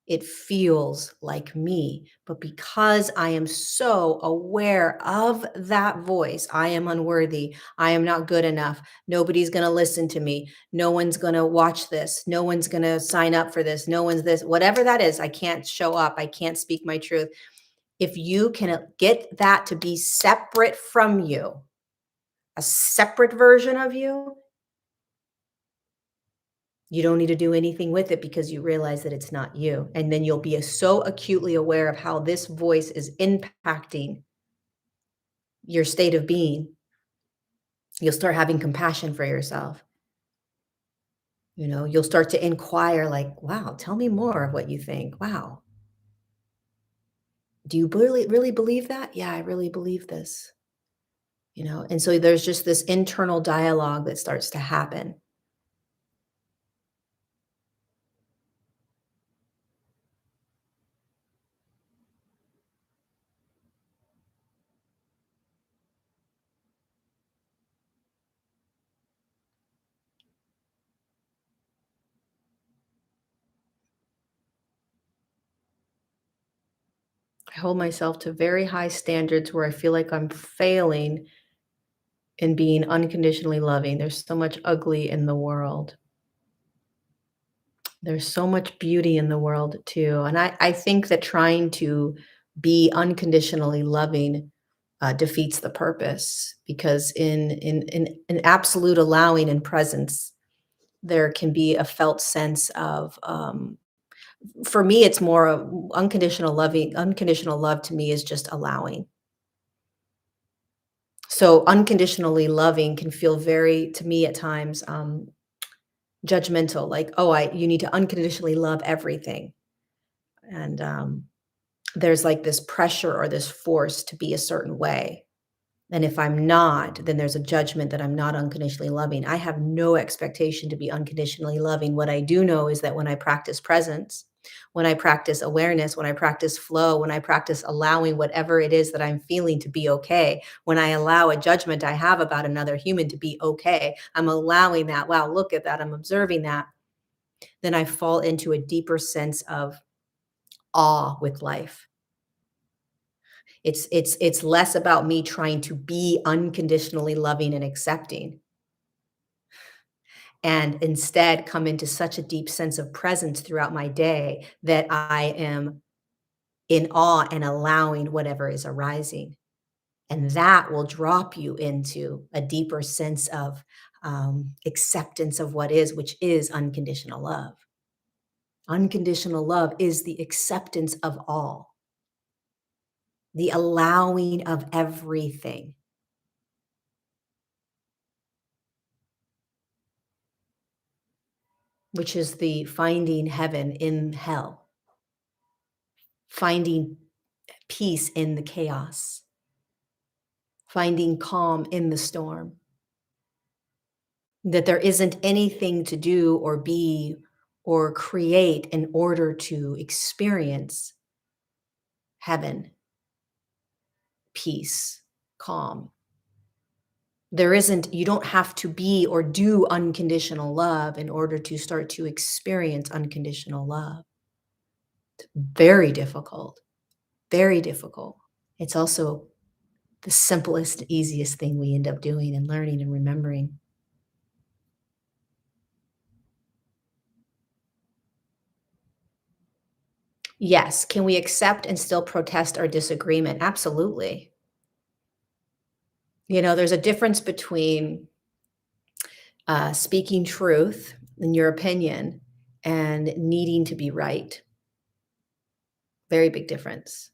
it feels like me. But because I am so aware of that voice, I am unworthy. I am not good enough. Nobody's going to listen to me. No one's going to watch this. No one's going to sign up for this. No one's this, whatever that is. I can't show up. I can't speak my truth. If you can get that to be separate from you, a separate version of you, you don't need to do anything with it because you realize that it's not you. And then you'll be so acutely aware of how this voice is impacting your state of being. You'll start having compassion for yourself. You know, you'll start to inquire like, wow, tell me more of what you think. Wow. Do you really believe that? Yeah, I really believe this. You know, and so there's just this internal dialogue that starts to happen. I hold myself to very high standards where I feel like I'm failing in being unconditionally loving. There's so much ugly in the world. There's so much beauty in the world too. And I think that trying to be unconditionally loving defeats the purpose because in absolute allowing and presence, there can be a felt sense of for me, it's more of unconditional loving. Unconditional love to me is just allowing. So unconditionally loving can feel very, to me at times, judgmental. Like, oh, I you need to unconditionally love everything, and there's like this pressure or this force to be a certain way. And if I'm not, then there's a judgment that I'm not unconditionally loving. I have no expectation to be unconditionally loving. What I do know is that when I practice presence, when I practice awareness, when I practice flow, when I practice allowing whatever it is that I'm feeling to be okay, when I allow a judgment I have about another human to be okay, I'm allowing that. Wow, look at that. I'm observing that. Then I fall into a deeper sense of awe with life. It's less about me trying to be unconditionally loving and accepting, and instead come into such a deep sense of presence throughout my day that I am in awe and allowing whatever is arising. And that will drop you into a deeper sense of acceptance of what is, which is unconditional love. Unconditional love is the acceptance of all, the allowing of everything. Which is the finding heaven in hell, finding peace in the chaos, finding calm in the storm. That there isn't anything to do or be or create in order to experience heaven, peace, calm. There isn't, you don't have to be or do unconditional love in order to start to experience unconditional love. It's very difficult, very difficult. It's also the simplest, easiest thing we end up doing and learning and remembering. Yes. Can we accept and still protest our disagreement? Absolutely. There's a difference between speaking truth in your opinion and needing to be right. Very big difference.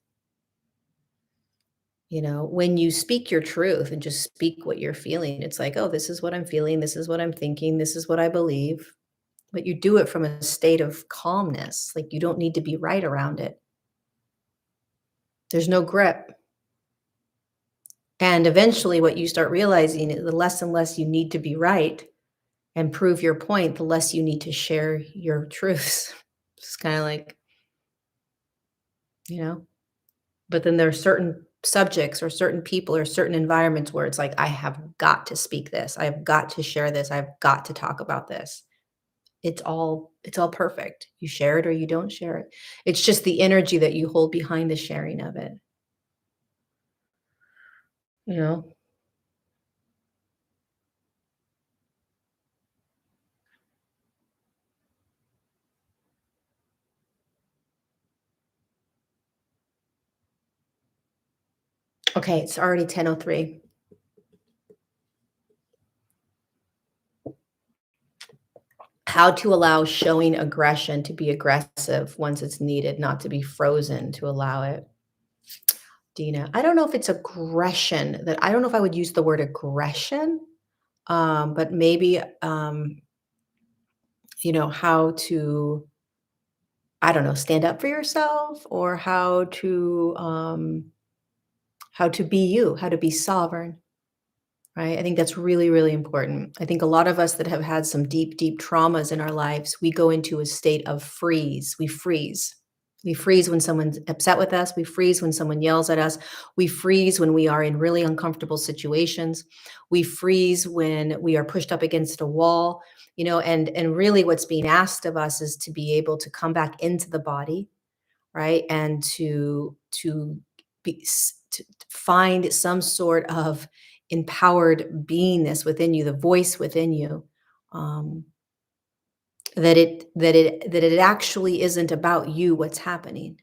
When you speak your truth and just speak what you're feeling, it's like, oh, this is what I'm feeling. This is what I'm thinking. This is what I believe. But you do it from a state of calmness. Like, you don't need to be right around it. There's no grip. And eventually what you start realizing is the less and less you need to be right and prove your point, the less you need to share your truths. It's kind of like, you know, but then there are certain subjects or certain people or certain environments where it's like, I have got to speak this. I've got to share this. I've got to talk about this. It's all perfect. You share it or you don't share it. It's just the energy that you hold behind the sharing of it. You know? Okay, it's already 10:03. How to allow showing aggression to be aggressive once it's needed, not to be frozen to allow it. Dina, I don't know if it's aggression that I don't know if I would use the word aggression, but maybe, how to, I don't know, stand up for yourself or how to be you, how to be sovereign. Right? I think that's really, really important. I think a lot of us that have had some deep, deep traumas in our lives, we go into a state of freeze. We freeze. We freeze when someone's upset with us. We freeze when someone yells at us. We freeze when we are in really uncomfortable situations. We freeze when we are pushed up against a wall, and really what's being asked of us is to be able to come back into the body, right? And to find some sort of empowered beingness within you, the voice within you, um, that it actually isn't about you, what's happening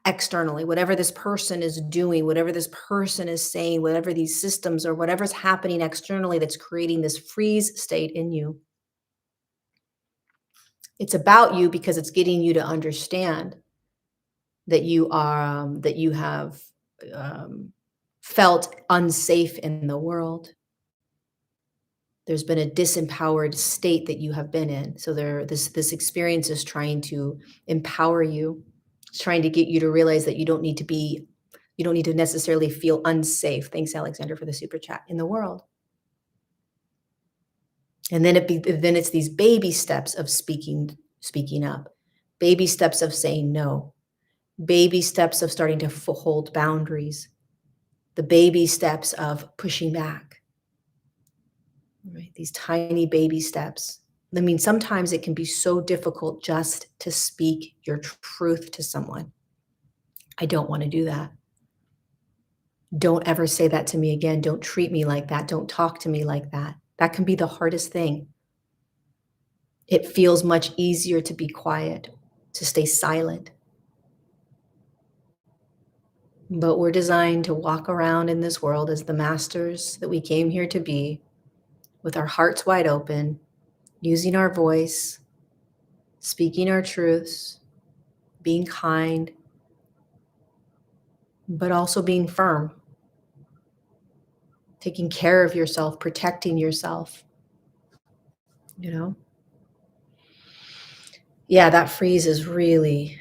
externally, whatever this person is doing, whatever this person is saying, whatever these systems or whatever's happening externally that's creating this freeze state in you. It's about you because it's getting you to understand that you have um, felt unsafe in the world. There's been a disempowered state that you have been in. So this experience is trying to empower you. It's trying to get you to realize that you don't need to necessarily feel unsafe. Thanks, Alexander, for the super chat in the world. And then then it's these baby steps of speaking up, baby steps of saying no, baby steps of starting to hold boundaries, the baby steps of pushing back, right? These tiny baby steps. I mean, sometimes it can be so difficult just to speak your truth to someone. I don't want to do that. Don't ever say that to me again. Don't treat me like that. Don't talk to me like that. That can be the hardest thing. It feels much easier to be quiet, to stay silent. But we're designed to walk around in this world as the masters that we came here to be, with our hearts wide open, using our voice, speaking our truths, being kind, but also being firm, taking care of yourself, protecting yourself, you know? Yeah, that freeze is really,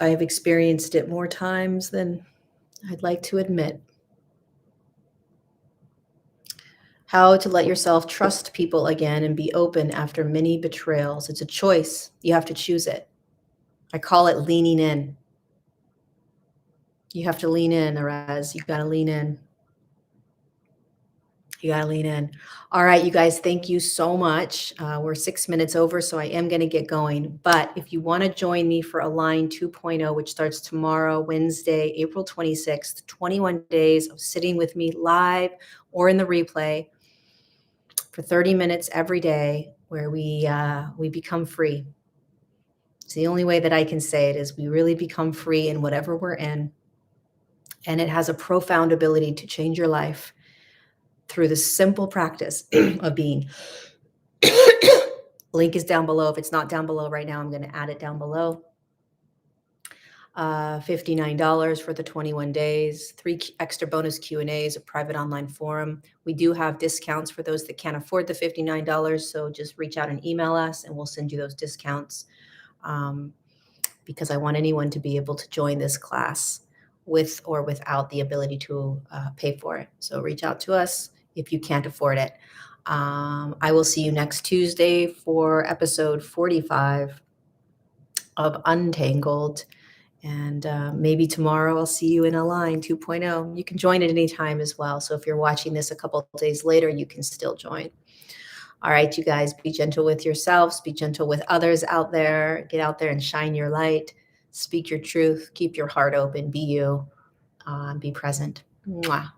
I've experienced it more times than I'd like to admit. How to let yourself trust people again and be open after many betrayals. It's a choice. You have to choose it. I call it leaning in. You have to lean in, Araz. You got to lean in. You got to lean in. All right, you guys, thank you so much. We're 6 minutes over, so I am going to get going. But if you want to join me for Align 2.0, which starts tomorrow, Wednesday, April 26th, 21 days of sitting with me live or in the replay for 30 minutes every day, where we become free. It's the only way that I can say it, is we really become free in whatever we're in. And it has a profound ability to change your life through the simple practice of being. Link is down below. If it's not down below right now, I'm going to add it down below. $59 for the 21 days, 3 extra bonus Q&As, a private online forum. We do have discounts for those that can't afford the $59. So just reach out and email us and we'll send you those discounts, because I want anyone to be able to join this class with or without the ability to pay for it. So reach out to us if you can't afford it. I will see you next Tuesday for episode 45 of Untangled. And maybe tomorrow I'll see you in Align 2.0. You can join at any time as well. So if you're watching this a couple of days later, you can still join. All right, you guys, be gentle with yourselves, be gentle with others out there. Get out there and shine your light. Speak your truth. Keep your heart open. Be you. Be present. Mwah.